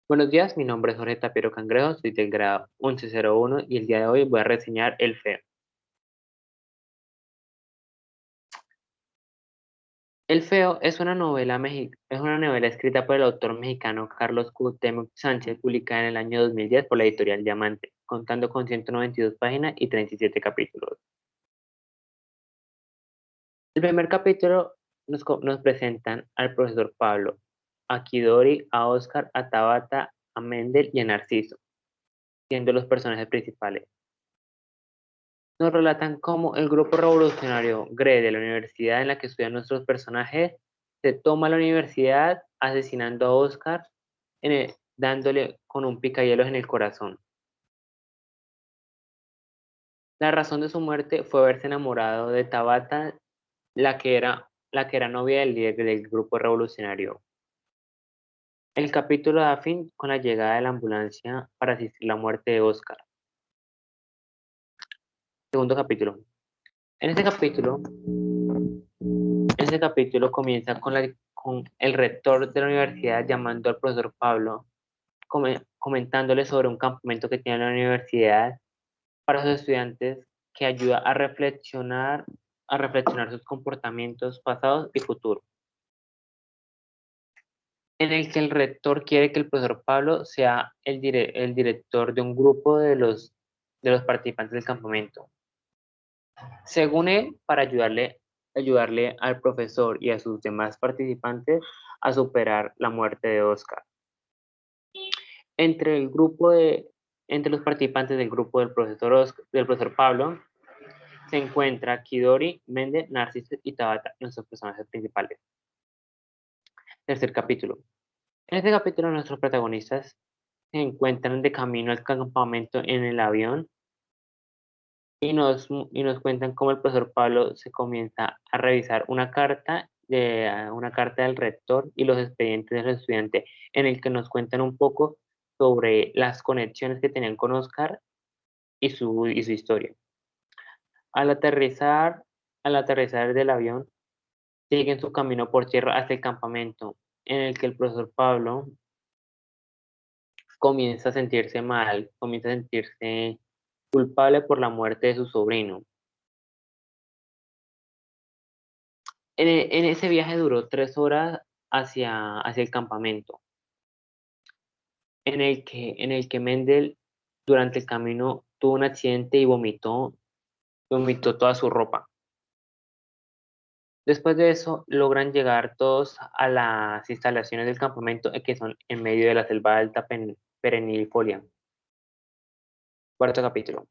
Buenos días, mi nombre es Jorge Tapiero Cangrejo, soy del grado 1101 y el día de hoy voy a reseñar El Feo. El Feo es una novela escrita por el autor mexicano Carlos Cuauhtémoc Sánchez, publicada en el año 2010 por la editorial Diamante, contando con 192 páginas y 37 capítulos. El primer capítulo nos presentan al profesor Pablo, a Kidori, a Oscar, a Tabata, a Mendel y a Narciso, siendo los personajes principales. Nos relatan cómo el grupo revolucionario GRE de la universidad en la que estudian nuestros personajes se toma la universidad asesinando a Oscar, dándole con un picahielos en el corazón. La razón de su muerte fue haberse enamorado de Tabata, la que era novia del líder del grupo revolucionario. El capítulo da fin con la llegada de la ambulancia para asistir a la muerte de Oscar. Segundo capítulo. En este capítulo Este capítulo comienza con el rector de la universidad llamando al profesor Pablo, comentándole sobre un campamento que tiene la universidad para sus estudiantes que ayuda a reflexionar sus comportamientos pasados y futuros, en el que el rector quiere que el profesor Pablo sea el director de un grupo de los participantes del campamento. Según él, para ayudarle al profesor y a sus demás participantes a superar la muerte de Oscar. Entre el grupo de, entre los participantes del grupo del profesor Pablo se encuentra Kidori, Mende, Narciso y Tabata, nuestros personajes principales. Tercer capítulo. En este capítulo nuestros protagonistas se encuentran de camino al campamento en el avión y nos cuentan cómo el profesor Pablo se comienza a revisar una carta del rector y los expedientes del estudiante, en el que nos cuentan un poco sobre las conexiones que tenían con Oscar y su historia. Al aterrizar, al aterrizar del avión, siguen su camino por tierra hasta el campamento, en el que el profesor Pablo comienza a sentirse mal, comienza a sentirse culpable por la muerte de su sobrino. En ese viaje duró 3 horas hacia el campamento, en el que Mendel durante el camino tuvo un accidente y vomitó toda su ropa. Después de eso, logran llegar todos a las instalaciones del campamento que son en medio de la selva alta perennifolia. Cuarto capítulo.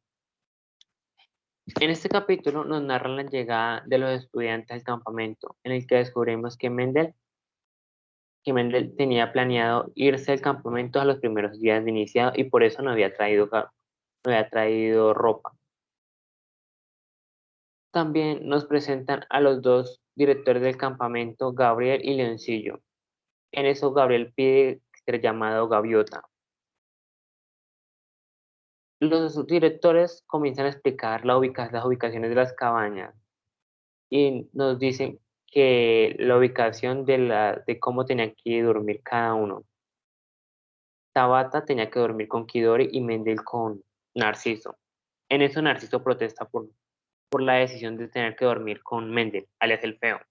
En este capítulo nos narran la llegada de los estudiantes al campamento, en el que descubrimos que Mendel tenía planeado irse al campamento a los primeros días de iniciado y por eso no había traído ropa. También nos presentan a los dos directores del campamento, Gabriel y Leoncillo. En eso Gabriel pide ser llamado Gaviota. Los directores comienzan a explicar las ubicaciones de las cabañas y nos dicen que la ubicación de cómo tenían que dormir cada uno. Tabata tenía que dormir con Kidori y Mendel con Narciso. En eso Narciso protesta por la decisión de tener que dormir con Mendel, alias el feo.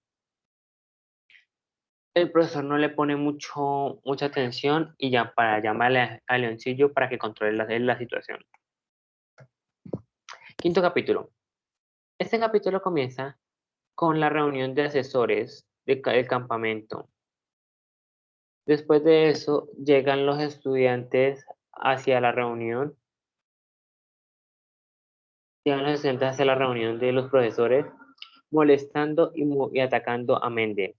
El profesor no le pone mucha atención y ya para llamarle a Leoncillo para que controle la situación. Quinto capítulo. Este capítulo comienza con la reunión de asesores del campamento. Después de eso, llegan los estudiantes hacia la reunión, hacia la reunión de los profesores, molestando y atacando a Mendel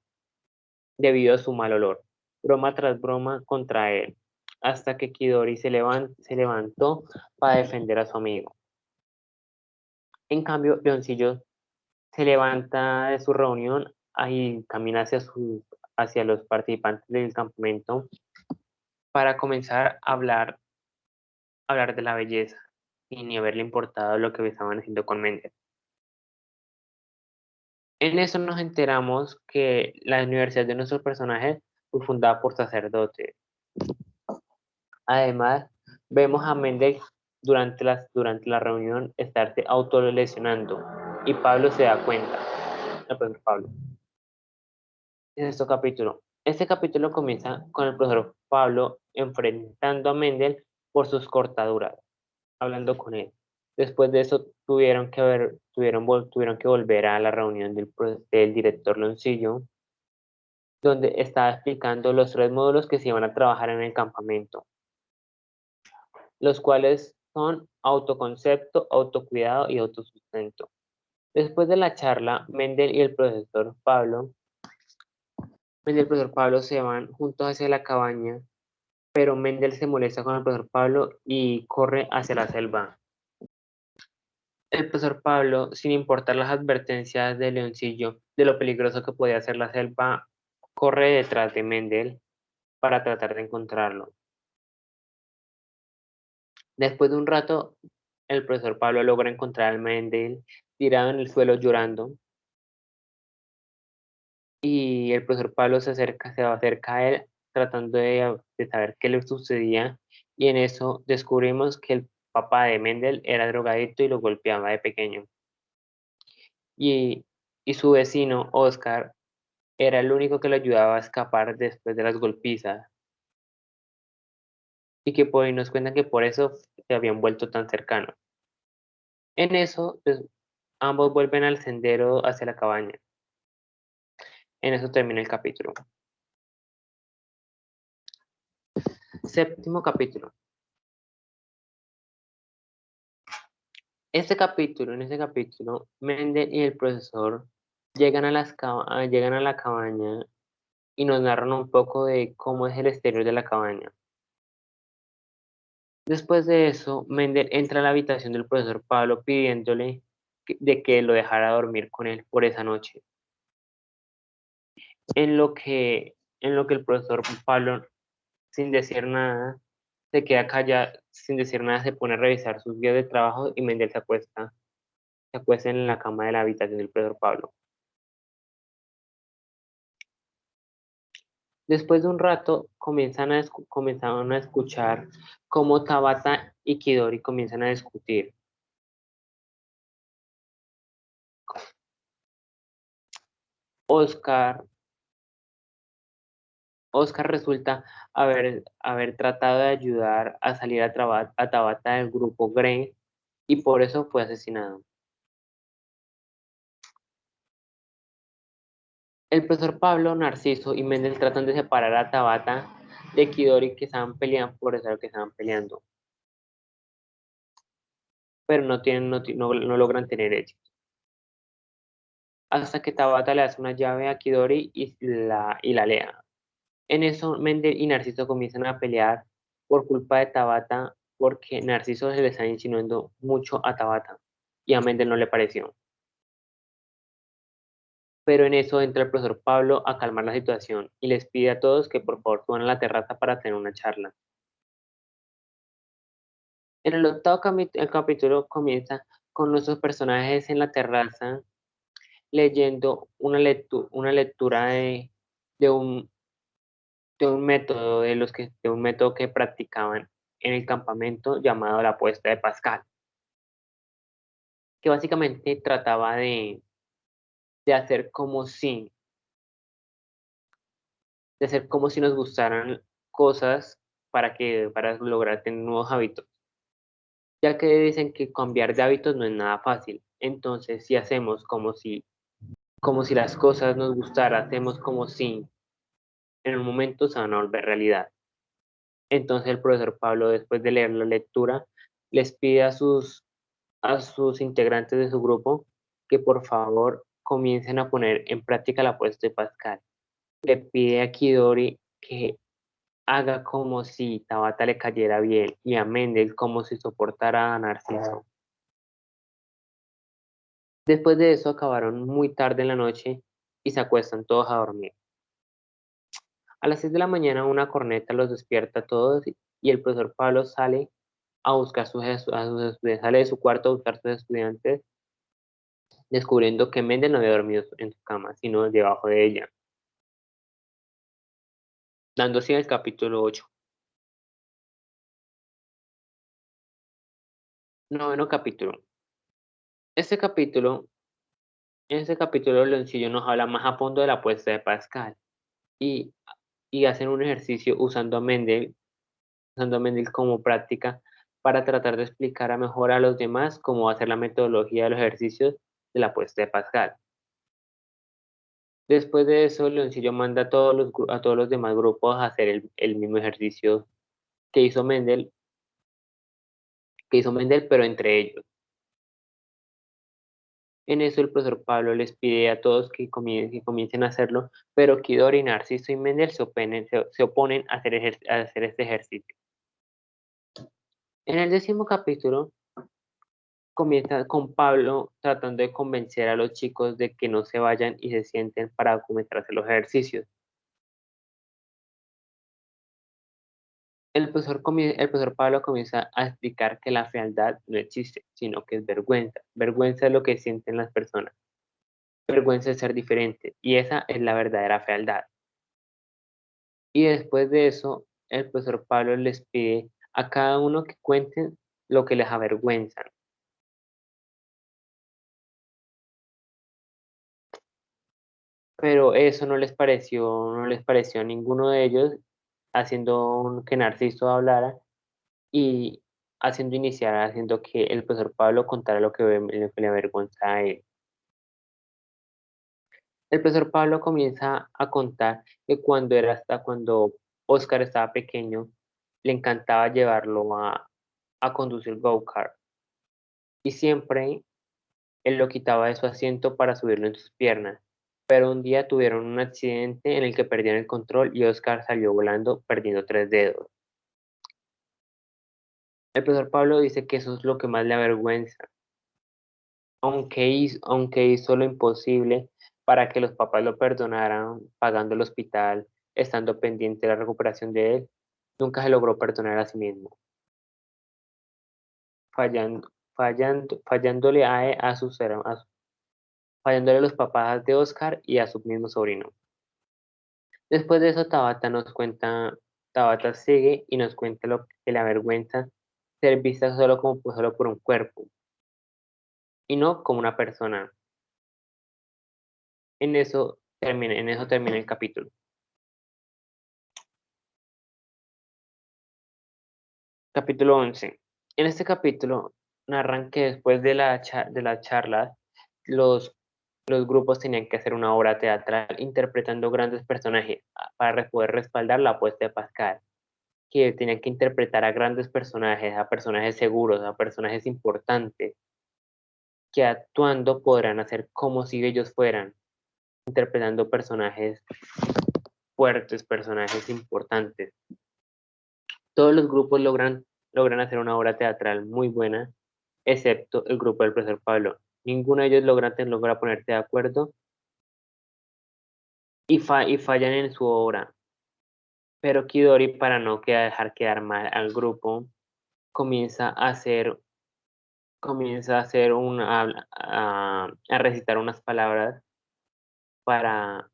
debido a su mal olor, broma tras broma contra él, hasta que Kidori se levantó para defender a su amigo. En cambio, Leoncillo se levanta de su reunión y camina hacia los participantes del campamento para comenzar a hablar de la belleza, sin ni haberle importado lo que estaban haciendo con Mendel. En eso nos enteramos que la universidad de nuestros personajes fue fundada por sacerdotes. Además, vemos a Mendel durante la reunión estarse autolesionando y Pablo se da cuenta. No, pues, Pablo. En este capítulo. Este capítulo comienza con el profesor Pablo enfrentando a Mendel por sus cortaduras, hablando con él. Después de eso tuvieron que volver a la reunión del director Loncillo, donde estaba explicando los 3 módulos que se iban a trabajar en el campamento, los cuales son autoconcepto, autocuidado y autosustento. Después de la charla, Mendel y el profesor Pablo se van juntos hacia la cabaña, pero Mendel se molesta con el profesor Pablo y corre hacia la selva. El profesor Pablo, sin importar las advertencias de Leoncillo de lo peligroso que podía ser la selva, corre detrás de Mendel para tratar de encontrarlo. Después de un rato, el profesor Pablo logra encontrar a Mendel tirado en el suelo llorando, y el profesor Pablo se va acerca a él tratando de saber qué le sucedía, y en eso descubrimos que el papá de Mendel era drogadicto y lo golpeaba de pequeño. Y, y su vecino, Oscar, era el único que lo ayudaba a escapar después de las golpizas, y que por ahí nos cuentan que por eso se habían vuelto tan cercanos. En eso, pues, ambos vuelven al sendero hacia la cabaña. En eso termina el capítulo. Séptimo capítulo. En este capítulo, Mendel y el profesor llegan a la cabaña y nos narran un poco de cómo es el exterior de la cabaña. Después de eso, Mendel entra a la habitación del profesor Pablo pidiéndole de que lo dejara dormir con él por esa noche. En lo que el profesor Pablo, sin decir nada, se queda callado, sin decir nada, se pone a revisar sus guías de trabajo y Mendel se acuesta en la cama de la habitación del profesor Pablo. Después de un rato, comenzaron a escuchar cómo Tabata y Kidori comienzan a discutir. Oscar, Oscar resulta haber tratado de ayudar a salir a Tabata del grupo Grey y por eso fue asesinado. El profesor Pablo, Narciso y Mendel tratan de separar a Tabata de Kidori que estaban peleando, por eso que estaban peleando, pero no logran tener éxito. Hasta que Tabata le hace una llave a Kidori y la lea. En eso, Mendel y Narciso comienzan a pelear por culpa de Tabata, porque Narciso se le está insinuando mucho a Tabata y a Mendel no le pareció. Pero en eso entra el profesor Pablo a calmar la situación y les pide a todos que por favor suban a la terraza para tener una charla. En el octavo el capítulo comienza con nuestros personajes en la terraza leyendo una lectura de un, de un método que practicaban en el campamento llamado la apuesta de Pascal, que básicamente trataba de hacer como si, de hacer como si nos gustaran cosas para lograr tener nuevos hábitos, ya que dicen que cambiar de hábitos no es nada fácil. Entonces, si hacemos como si las cosas nos gustaran, hacemos como si en un momento se van a volver realidad. Entonces el profesor Pablo, después de leer la lectura, les pide a sus integrantes de su grupo que por favor comiencen a poner en práctica la apuesta de Pascal. Le pide a Kidori que haga como si Tabata le cayera bien y a Mendel como si soportara a Narciso. Después de eso acabaron muy tarde en la noche y se acuestan todos a dormir. A las 6 de la mañana una corneta los despierta a todos y el profesor Pablo sale a buscar a sus estudiantes, sale de su cuarto a buscar a sus estudiantes, descubriendo que Mendel no había dormido en su cama, sino debajo de ella, dando así el capítulo 8. Noveno capítulo. Este capítulo, en este capítulo Leoncillo nos habla más a fondo de la apuesta de Pascal y, y hacen un ejercicio usando a Mendel como práctica para tratar de explicar a mejor a los demás cómo va a ser la metodología de los ejercicios de la apuesta de Pascal. Después de eso, Leoncillo manda a todos los demás grupos a hacer el mismo ejercicio que hizo Mendel, pero entre ellos. En eso el profesor Pablo les pide a todos que comiencen a hacerlo, pero Kidori, Narciso y Mendel se oponen a hacer este ejercicio. En el 10.º capítulo comienza con Pablo tratando de convencer a los chicos de que no se vayan y se sienten para comenzar a hacer los ejercicios. El profesor Pablo comienza a explicar que la fealdad no existe, sino que es vergüenza. Vergüenza es lo que sienten las personas. Vergüenza es ser diferente. Y esa es la verdadera fealdad. Y después de eso, el profesor Pablo les pide a cada uno que cuenten lo que les avergüenza. Pero eso no les pareció a ninguno de ellos, haciendo que Narciso hablara y haciendo que el profesor Pablo contara lo que le avergüenza a él. El profesor Pablo comienza a contar que cuando Oscar estaba pequeño, le encantaba llevarlo a conducir go-kart y siempre él lo quitaba de su asiento para subirlo en sus piernas. Pero un día tuvieron un accidente en el que perdieron el control y Oscar salió volando perdiendo 3 dedos. El profesor Pablo dice que eso es lo que más le avergüenza, aunque hizo lo imposible para que los papás lo perdonaran, pagando el hospital, estando pendiente de la recuperación de él, nunca se logró perdonar a sí mismo, fallándole fallándole a los papás de Oscar y a su mismo sobrino. Después de eso, Tabata sigue y nos cuenta lo que le avergüenza ser vista solo por un cuerpo y no como una persona. En eso termina el capítulo. Capítulo 11. En este capítulo narran que después de la charla, los, los grupos tenían que hacer una obra teatral interpretando grandes personajes para poder respaldar la apuesta de Pascal, que tenían que interpretar a grandes personajes, a personajes seguros, a personajes importantes, que actuando podrán hacer como si ellos fueran, interpretando personajes fuertes, personajes importantes. Todos los grupos logran hacer una obra teatral muy buena, excepto el grupo del profesor Pablo. Ninguno de ellos logra ponerse de acuerdo y fallan en su obra. Pero Kidori, para no dejar quedar mal al grupo, comienza a hacer, a recitar unas palabras para,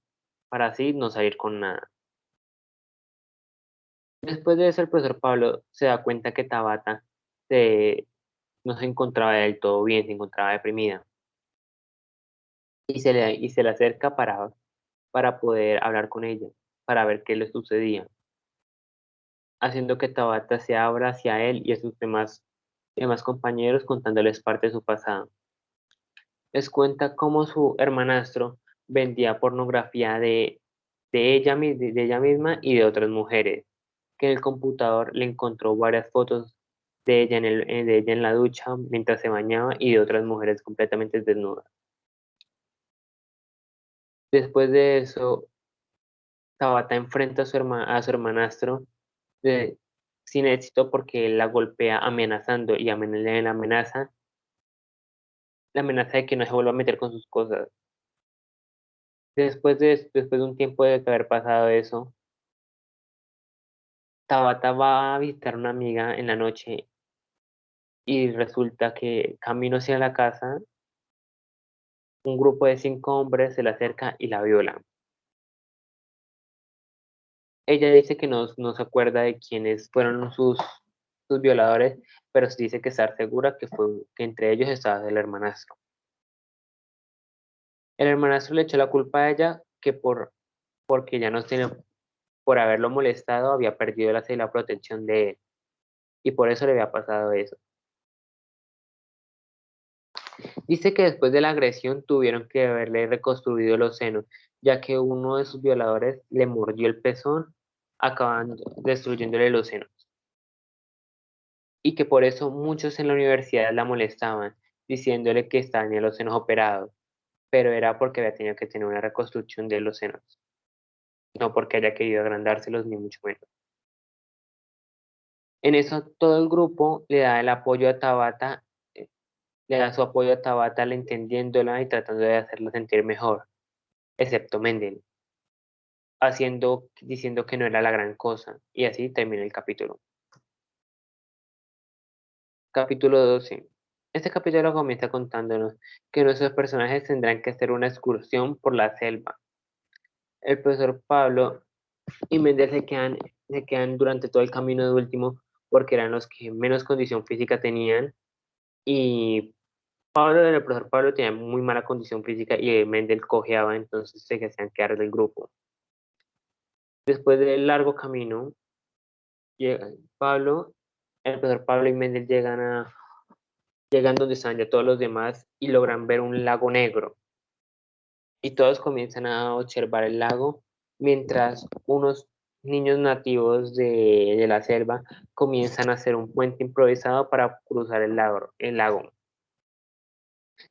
para así no salir con nada. Después de eso, el profesor Pablo se da cuenta que Tabata no se encontraba del todo bien, se encontraba deprimida. Y se le acerca para poder hablar con ella, para ver qué le sucedía, haciendo que Tabata se abra hacia él y a sus demás compañeros contándoles parte de su pasado. Les cuenta cómo su hermanastro vendía pornografía de ella misma y de otras mujeres, que en el computador le encontró varias fotos de ella en la ducha mientras se bañaba y de otras mujeres completamente desnudas. Después de eso, Tabata enfrenta a su hermanastro de- sin éxito porque él la golpea amenazando y la amenaza de que no se vuelva a meter con sus cosas. Después de un tiempo de haber pasado eso, Tabata va a visitar a una amiga en la noche y resulta que camino hacia la casa, un grupo de 5 hombres se le acerca y la viola. Ella dice que no se acuerda de quiénes fueron sus violadores, pero dice que estar segura que entre ellos estaba el hermanastro. El hermanastro le echó la culpa a ella porque ya no tenía, por haberlo molestado, había perdido la protección de él, y por eso le había pasado eso. Dice que después de la agresión tuvieron que haberle reconstruido los senos, ya que uno de sus violadores le mordió el pezón, acabando destruyéndole los senos. Y que por eso muchos en la universidad la molestaban, diciéndole que tenía los senos operados, pero era porque había tenido que tener una reconstrucción de los senos, no porque haya querido agrandárselos ni mucho menos. En eso todo el grupo le da el apoyo a Tabata, le da su apoyo a Tabata, entendiéndola y tratando de hacerla sentir mejor, excepto Mendel, diciendo que no era la gran cosa, y así termina el capítulo. Capítulo 12. Este capítulo comienza contándonos que nuestros personajes tendrán que hacer una excursión por la selva. El profesor Pablo y Mendel se quedan durante todo el camino de último porque eran los que menos condición física tenían, y el profesor Pablo tenía muy mala condición física y Mendel cojeaba, entonces se hacían quedar del grupo. Después del largo camino, Pablo, el profesor Pablo y Mendel llegan donde están ya todos los demás y logran ver un lago negro. Y todos comienzan a observar el lago mientras unos niños nativos de la selva comienzan a hacer un puente improvisado para cruzar el lago.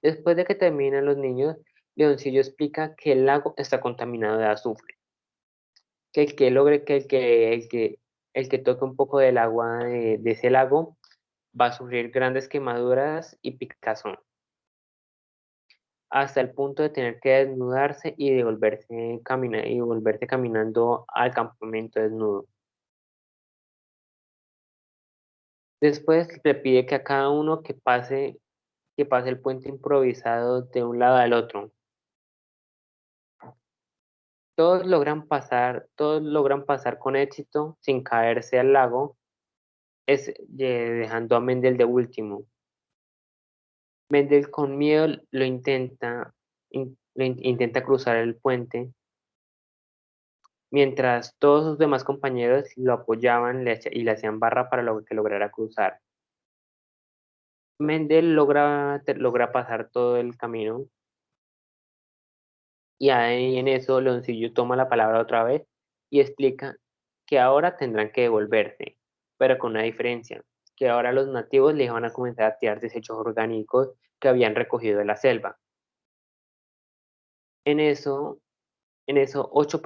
Después de que terminan los niños, Leoncillo explica que el lago está contaminado de azufre, que el que logre el que toque un poco del agua de ese lago va a sufrir grandes quemaduras y picazón, hasta el punto de tener que desnudarse y volverse caminando al campamento desnudo. Después le pide que a cada uno que pase el puente improvisado de un lado al otro. Todos logran pasar con éxito sin caerse al lago, dejando a Mendel de último. Mendel con miedo intenta cruzar el puente, mientras todos sus demás compañeros lo apoyaban y le hacían barra para que lograra cruzar. Mendel logra pasar todo el camino, y ahí en eso Leoncillo toma la palabra otra vez y explica que ahora tendrán que devolverse, pero con una diferencia, que ahora los nativos les van a comenzar a tirar desechos orgánicos que habían recogido de la selva. En eso, en eso 8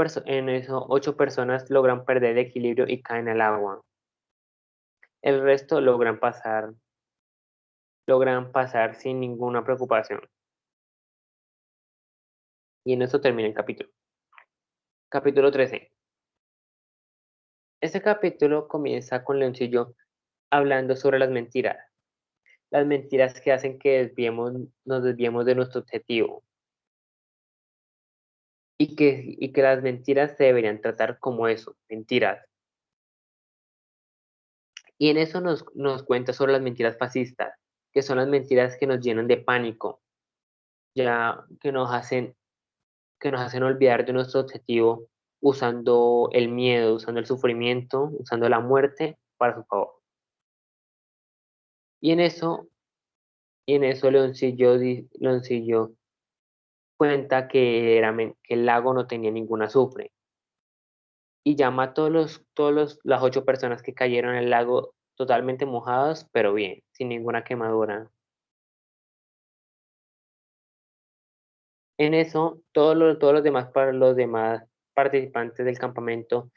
personas logran perder el equilibrio y caen al agua. El resto logran pasar sin ninguna preocupación. Y en eso termina el capítulo. Capítulo 13. Este capítulo comienza con Leoncillo hablando sobre las mentiras que hacen que nos desviemos de nuestro objetivo, y que las mentiras se deberían tratar como eso, mentiras. Y en eso nos cuenta sobre las mentiras fascistas, que son las mentiras que nos llenan de pánico, ya que nos hacen olvidar de nuestro objetivo usando el miedo, usando el sufrimiento, usando la muerte para su favor. Y en eso, Leoncillo cuenta que el lago no tenía ningún azufre, y llama a las 8 personas que cayeron en el lago totalmente mojadas, pero bien, sin ninguna quemadura. En eso, los demás participantes del campamento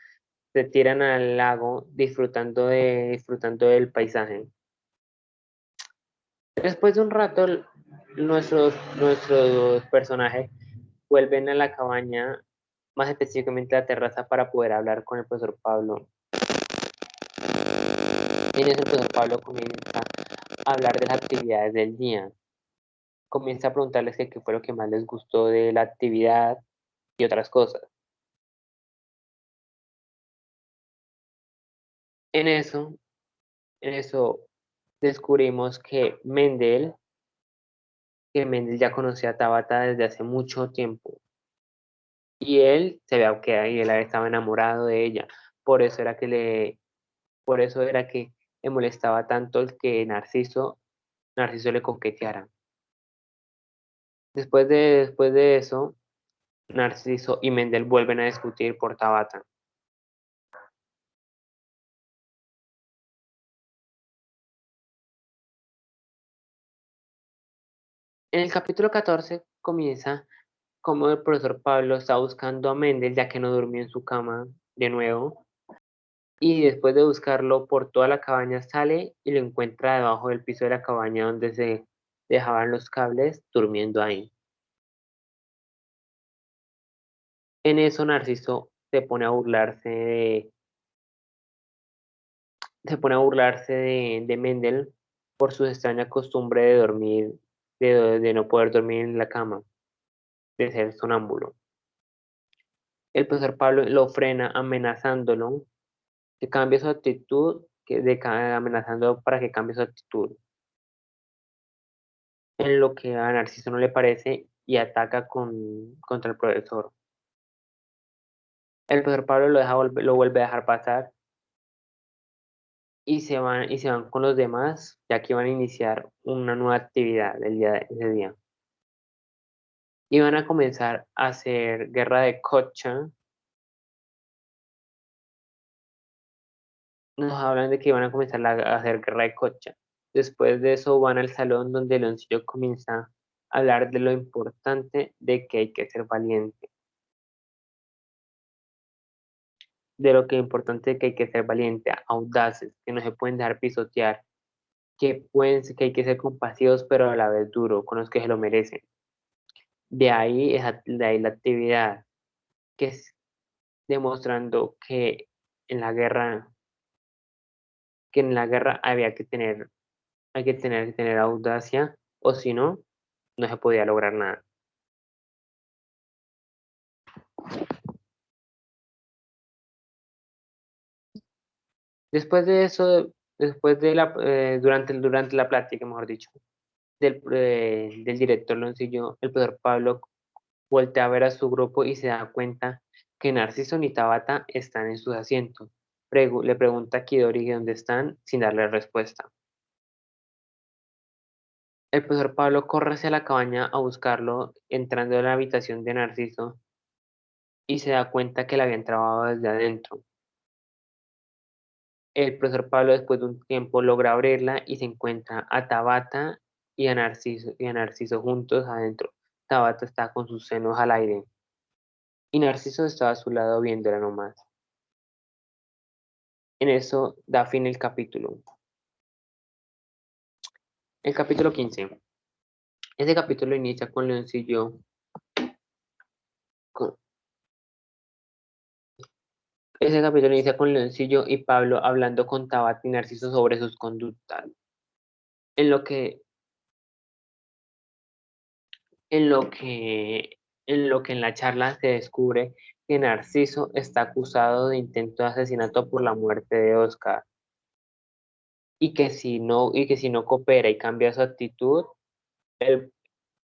se tiran al lago disfrutando del paisaje. Después de un rato, nuestros personajes vuelven a la cabaña, más específicamente a la terraza, para poder hablar con el profesor Pablo. En eso el profesor Pablo comienza a hablar de las actividades del día. Comienza a preguntarles qué fue lo que más les gustó de la actividad y otras cosas. En eso, En eso descubrimos que Mendel ya conocía a Tabata desde hace mucho tiempo y él estaba enamorado de ella. Por eso era por eso era que le molestaba tanto el que Narciso le coqueteara. Después de eso, Narciso y Mendel vuelven a discutir por Tabata. En el capítulo 14 comienza como el profesor Pablo está buscando a Mendel ya que no durmió en su cama de nuevo. Y después de buscarlo por toda la cabaña sale y lo encuentra debajo del piso de la cabaña donde se dejaban los cables durmiendo ahí. En eso Narciso se pone a burlarse de Mendel por su extraña costumbre de dormir, de no poder dormir en la cama, de ser sonámbulo. El profesor Pablo lo frena amenazándolo que cambie su actitud, amenazando para que cambie su actitud. En lo que a Narciso no le parece y ataca contra el profesor. El profesor Pablo lo vuelve a dejar pasar y se van con los demás, ya que van a iniciar una nueva actividad ese día. Y van a comenzar a hacer guerra de cocha. Nos hablan de que van a comenzar a hacer guerra de cocha. Después de eso van al salón donde Leoncillo comienza a hablar de lo importante de que hay que ser valiente. De lo que es importante que hay que ser valiente, audaces, que no se pueden dejar pisotear, que hay que ser compasivos pero a la vez duro con los que se lo merecen. De ahí la actividad, que es demostrando en la guerra, que en la guerra hay que tener audacia, o si no, no se podía lograr nada. Después de eso, durante la plática, mejor dicho, del director Loncillo, el profesor Pablo voltea a ver a su grupo y se da cuenta que Narciso ni Tabata están en sus asientos. Le pregunta a Kidori dónde están sin darle respuesta. El profesor Pablo corre hacia la cabaña a buscarlo, entrando en la habitación de Narciso y se da cuenta que la habían trabado desde adentro. El profesor Pablo después de un tiempo logra abrirla y se encuentra a Tabata y a Narciso juntos adentro. Tabata está con sus senos al aire y Narciso estaba a su lado viéndola nomás. En eso da fin el capítulo. El capítulo 15. Este capítulo inicia con Leoncillo. con- Ese capítulo inicia con Leoncillo y Pablo hablando con Tabata y Narciso sobre sus conductas. En lo que, en lo que, en la charla se descubre que Narciso está acusado de intento de asesinato por la muerte de Oscar y que si no coopera y cambia su actitud, el,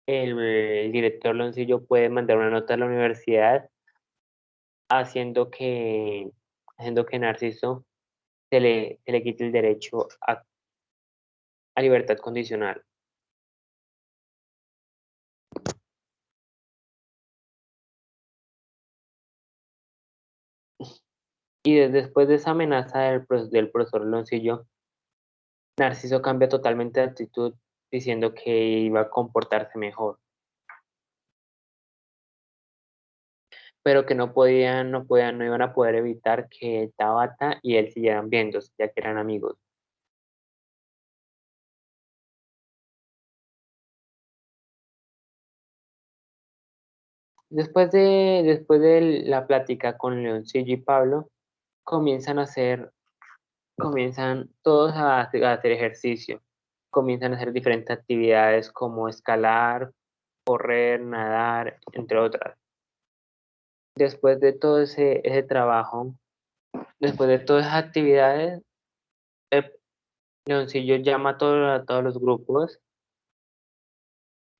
el director Leoncillo puede mandar una nota a la universidad haciendo que, haciendo que Narciso se le quite el derecho a libertad condicional. Y después de esa amenaza del profesor Loncillo, Narciso cambia totalmente de actitud diciendo que iba a comportarse mejor, pero que no iban a poder evitar que Tabata y él siguieran viéndose, ya que eran amigos. Después de la plática con Leoncillo y Pablo, comienzan a hacer, comienzan todos a hacer ejercicio, comienzan a hacer diferentes actividades como escalar, correr, nadar, entre otras. Después de todo ese trabajo, después de todas esas actividades, Leoncillo llama a todos los grupos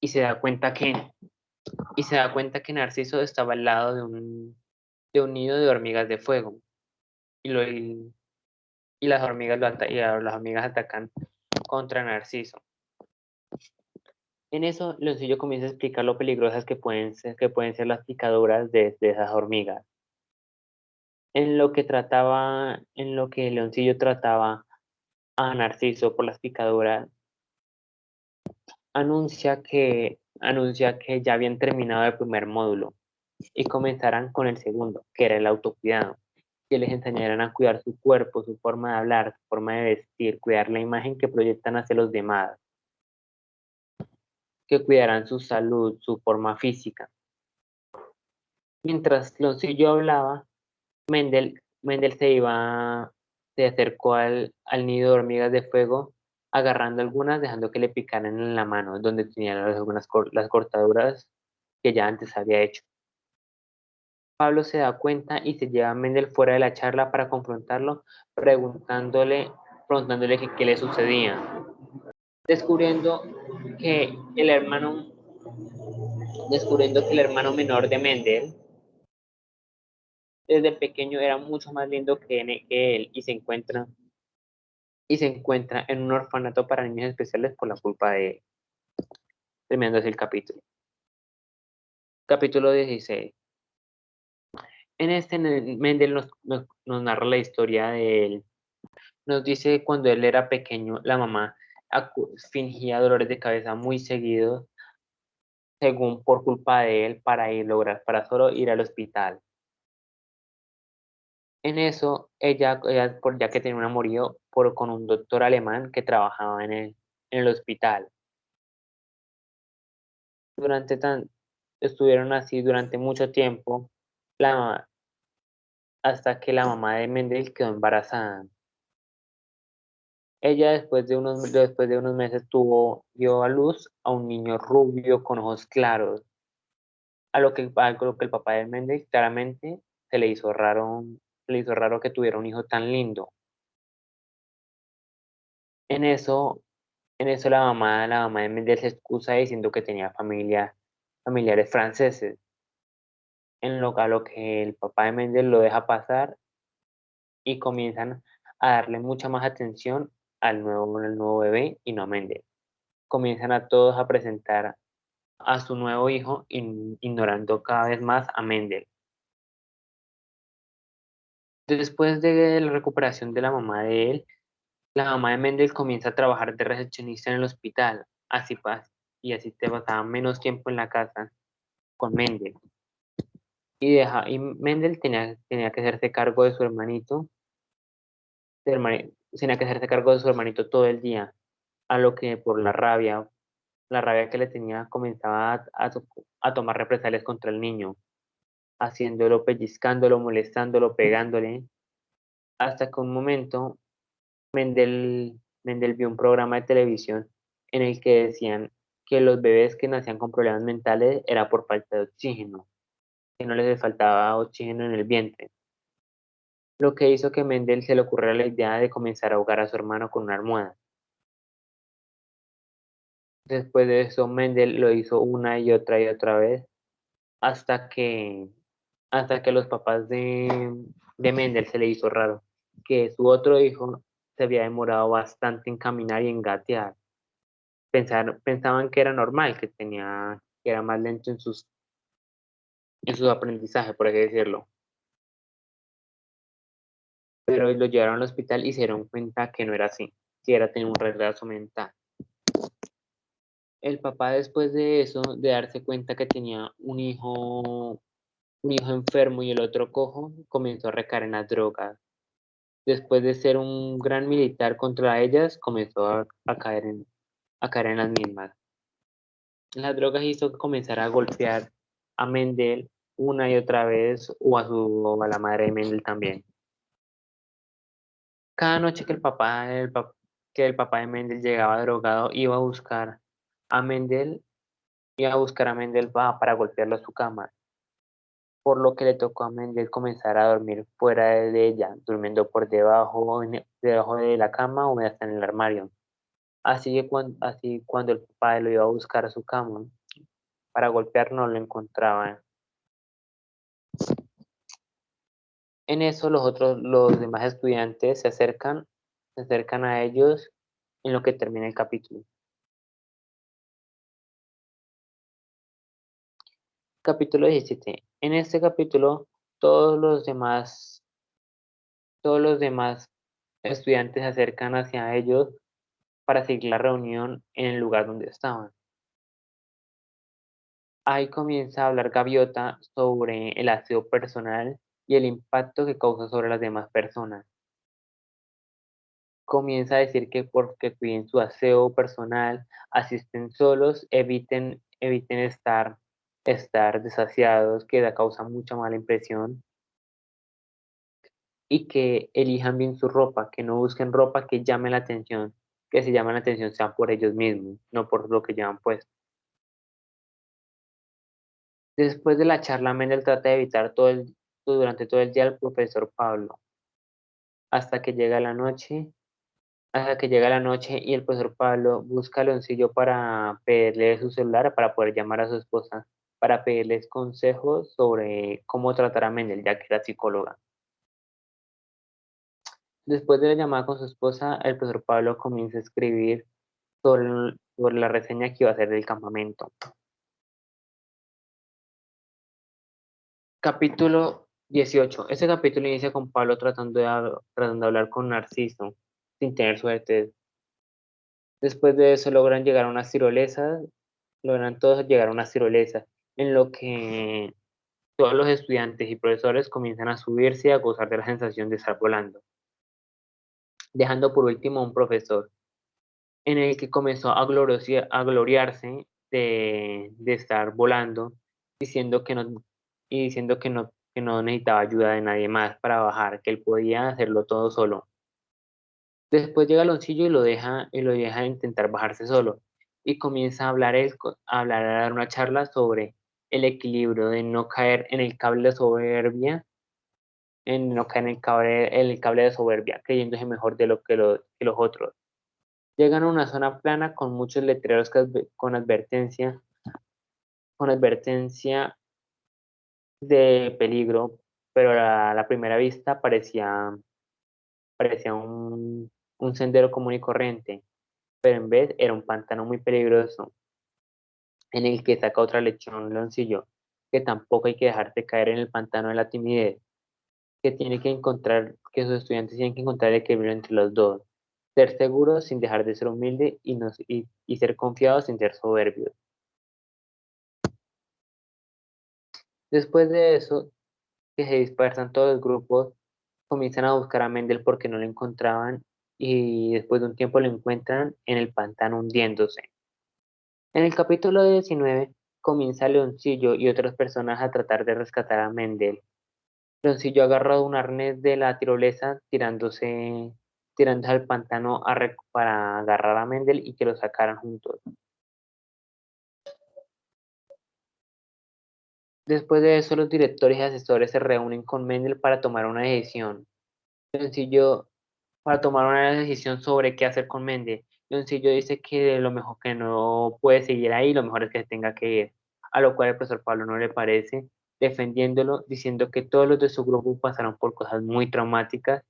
y se da cuenta que Narciso estaba al lado de un nido de hormigas de fuego y, y las hormigas atacan contra Narciso. En eso, Leoncillo comienza a explicar lo peligrosas que pueden ser las picaduras de esas hormigas. En lo que Leoncillo trataba a Narciso por las picaduras, anuncia que ya habían terminado el primer módulo y comenzarán con el segundo, que era el autocuidado, que les enseñarán a cuidar su cuerpo, su forma de hablar, su forma de vestir, cuidar la imagen que proyectan hacia los demás, que cuidarán su salud, su forma física. Mientras Leoncillo hablaba, Mendel se acercó al nido de hormigas de fuego, agarrando algunas, dejando que le picaran en la mano, donde tenía las cortaduras que ya antes había hecho. Pablo se da cuenta y se lleva a Mendel fuera de la charla para confrontarlo, preguntándole qué le sucedía, descubriendo que el hermano, descubriendo que el hermano menor de Mendel desde pequeño era mucho más lindo que él y se encuentra en un orfanato para niños especiales por la culpa de él. Terminando así el capítulo. Capítulo 16. En este, Mendel nos narra la historia de él. Nos dice que cuando él era pequeño, la mamá fingía dolores de cabeza muy seguidos, según por culpa de él, para solo ir al hospital. En eso, ya que tenía un amorío con un doctor alemán que trabajaba en el hospital. Durante tan, Estuvieron así durante mucho tiempo, la, hasta que la mamá de Mendel quedó embarazada. Ella después de unos meses dio a luz a un niño rubio con ojos claros, a lo que el papá de Mendel claramente se le hizo raro que tuviera un hijo tan lindo. En eso, la mamá de Mendel se excusa diciendo que tenía familiares franceses, a lo que el papá de Mendel lo deja pasar y comienzan a darle mucha más atención al nuevo bebé y no a Mendel. Comienzan a todos a presentar a su nuevo hijo, ignorando cada vez más a Mendel. Después de la recuperación de la mamá de él, la mamá de Mendel comienza a trabajar de recepcionista en el hospital, y así te pasaba menos tiempo en la casa con Mendel. Y Mendel tenía que hacerse cargo de su hermanito, tenía que hacerse cargo de su hermanito todo el día, a lo que por la rabia que le tenía, comenzaba a tomar represalias contra el niño, haciéndolo, pellizcándolo, molestándolo, pegándole, hasta que un momento Mendel vio un programa de televisión en el que decían que los bebés que nacían con problemas mentales era por falta de oxígeno, que no les faltaba oxígeno en el vientre, lo que hizo que Mendel se le ocurriera la idea de comenzar a ahogar a su hermano con una almohada. Después de eso, Mendel lo hizo una y otra vez, hasta que, hasta que a los papás de Mendel se le hizo raro que su otro hijo se había demorado bastante en caminar y en gatear. Pensaban que era normal, que era más lento en sus aprendizajes, por así decirlo. Pero lo llevaron al hospital y se dieron cuenta que no era así, que era tener un retraso mental. El papá, después de eso, de darse cuenta que tenía un hijo enfermo y el otro cojo, comenzó a recaer en las drogas. Después de ser un gran militar contra ellas, comenzó a caer en las mismas. Las drogas hizo que comenzara a golpear a Mendel una y otra vez, o a la madre de Mendel también. Cada noche que el papá de Mendel llegaba drogado, a Mendel, iba a buscar a Mendel para golpearlo a su cama. por lo que le tocó a Mendel comenzar a dormir fuera de ella, durmiendo por debajo de la cama o hasta en el armario. Así cuando el papá lo iba a buscar a su cama para golpear no lo encontraba. En eso los demás estudiantes se acercan a ellos en lo que termina el capítulo. Capítulo 17. En este capítulo, todos los demás, todos los demás estudiantes se acercan hacia ellos para seguir la reunión en el lugar donde estaban. Ahí comienza a hablar Gaviota sobre el aseo personal y el impacto que causa sobre las demás personas. Comienza a decir que porque cuiden su aseo personal, asisten solos, eviten estar desasiados, que da causa mucha mala impresión, y que elijan bien su ropa, que no busquen ropa que llame la atención, que si llaman la atención sea por ellos mismos, no por lo que llevan puesto. Después de la charla, Mendel trata de evitar durante todo el día al profesor Pablo, hasta que llega la noche, hasta que llega la noche y el profesor Pablo busca a Leoncillo para pedirle su celular para poder llamar a su esposa, para pedirles consejos sobre cómo tratar a Mendel, ya que era psicóloga. Después de la llamada con su esposa, el profesor Pablo comienza a escribir sobre la reseña que iba a hacer del campamento. Capítulo 18. Este capítulo inicia con Pablo tratando de hablar con Narciso, sin tener suerte. Después de eso logran todos llegar a unas tirolesas, en lo que todos los estudiantes y profesores comienzan a subirse y a gozar de la sensación de estar volando, dejando por último a un profesor, en el que comenzó a gloriarse de estar volando, diciendo que no, y diciendo que no necesitaba ayuda de nadie más para bajar, que él podía hacerlo todo solo. Después llega Aloncillo y lo deja intentar bajarse solo, y comienza a hablar a dar una charla sobre el equilibrio de no caer en el cable de soberbia, en no caer en el cable de soberbia, creyéndose mejor de que los otros. Llegan a una zona plana con muchos letreros con advertencia de peligro, pero a la primera vista parecía un sendero común y corriente, pero en vez era un pantano muy peligroso, en el que saca otra lechón leoncillo, que tampoco hay que dejarse caer en el pantano de la timidez, que sus estudiantes tienen que encontrar el equilibrio entre los dos, ser seguros sin dejar de ser humilde y ser confiados sin ser soberbios. Después de eso, que se dispersan todos los grupos, comienzan a buscar a Mendel porque no lo encontraban y después de un tiempo lo encuentran en el pantano hundiéndose. En el capítulo 19 comienza Leoncillo y otras personas a tratar de rescatar a Mendel. Leoncillo agarra un arnés de la tirolesa tirándose al pantano para agarrar a Mendel y que lo sacaran juntos. Después de eso, los directores y asesores se reúnen con Mendel para tomar una decisión. Leoncillo para tomar una decisión sobre qué hacer con Mende. Leoncillo dice que lo mejor que no puede seguir ahí, lo mejor es que se tenga que ir, a lo cual el profesor Pablo no le parece, defendiéndolo, diciendo que todos los de su grupo pasaron por cosas muy traumáticas,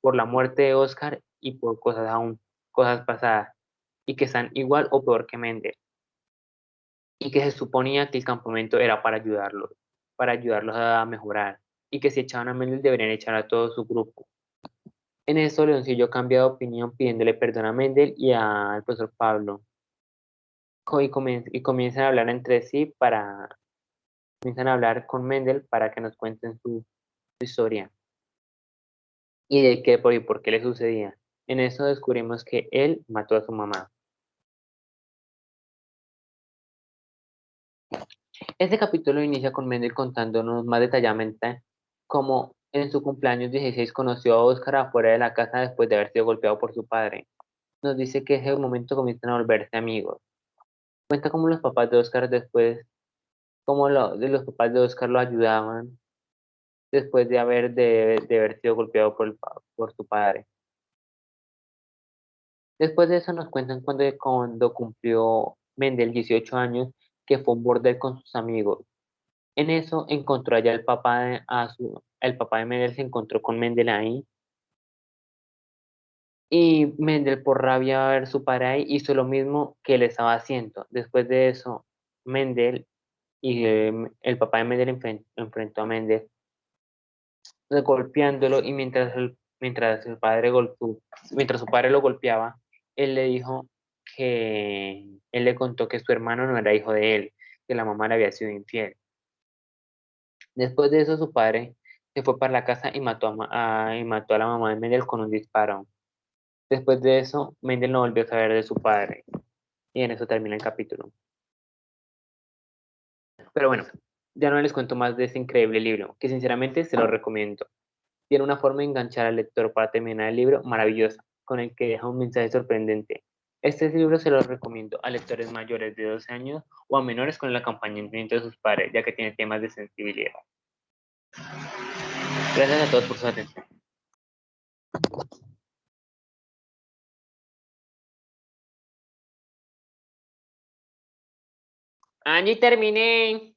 por la muerte de Oscar y por cosas pasadas, y que están igual o peor que Mende, y que se suponía que el campamento era para ayudarlos a mejorar, y que si echaban a Mendel deberían echar a todo su grupo. En eso, Leoncillo cambia de opinión pidiéndole perdón a Mendel y al profesor Pablo. Y comienzan a hablar entre sí comienzan a hablar con Mendel para que nos cuenten su historia y de y por qué le sucedía. En eso descubrimos que él mató a su mamá. Este capítulo inicia con Mendel contándonos más detalladamente cómo en su cumpleaños 16 conoció a Oscar afuera de la casa después de haber sido golpeado por su padre. Nos dice que en ese momento comienzan a volverse amigos. Cuenta cómo los papás de Oscar cómo los papás de Oscar lo ayudaban después de haber sido golpeado por su padre. Después de eso nos cuentan cuando cumplió Mendel 18 años, que fue a un bordel con sus amigos. En eso encontró allá el papá de Mendel se encontró con Mendel ahí, y Mendel por rabia de ver su padre ahí hizo lo mismo que él estaba haciendo. Después de eso, Mendel el papá de Mendel enfrentó a Mendel golpeándolo, y mientras su padre lo golpeaba, él le dijo él le contó que su hermano no era hijo de él, que la mamá le había sido infiel. Después de eso, su padre se fue para la casa y mató a la mamá de Mendel con un disparo. Después de eso, Mendel no volvió a saber de su padre. Y en eso termina el capítulo. Pero bueno, ya no les cuento más de este increíble libro, que sinceramente se lo recomiendo. Tiene una forma de enganchar al lector para terminar el libro maravillosa, con el que deja un mensaje sorprendente. Este libro se lo recomiendo a lectores mayores de 12 años o a menores con el acompañamiento de sus padres, ya que tiene temas de sensibilidad. Gracias a todos por su atención. Angie, terminé.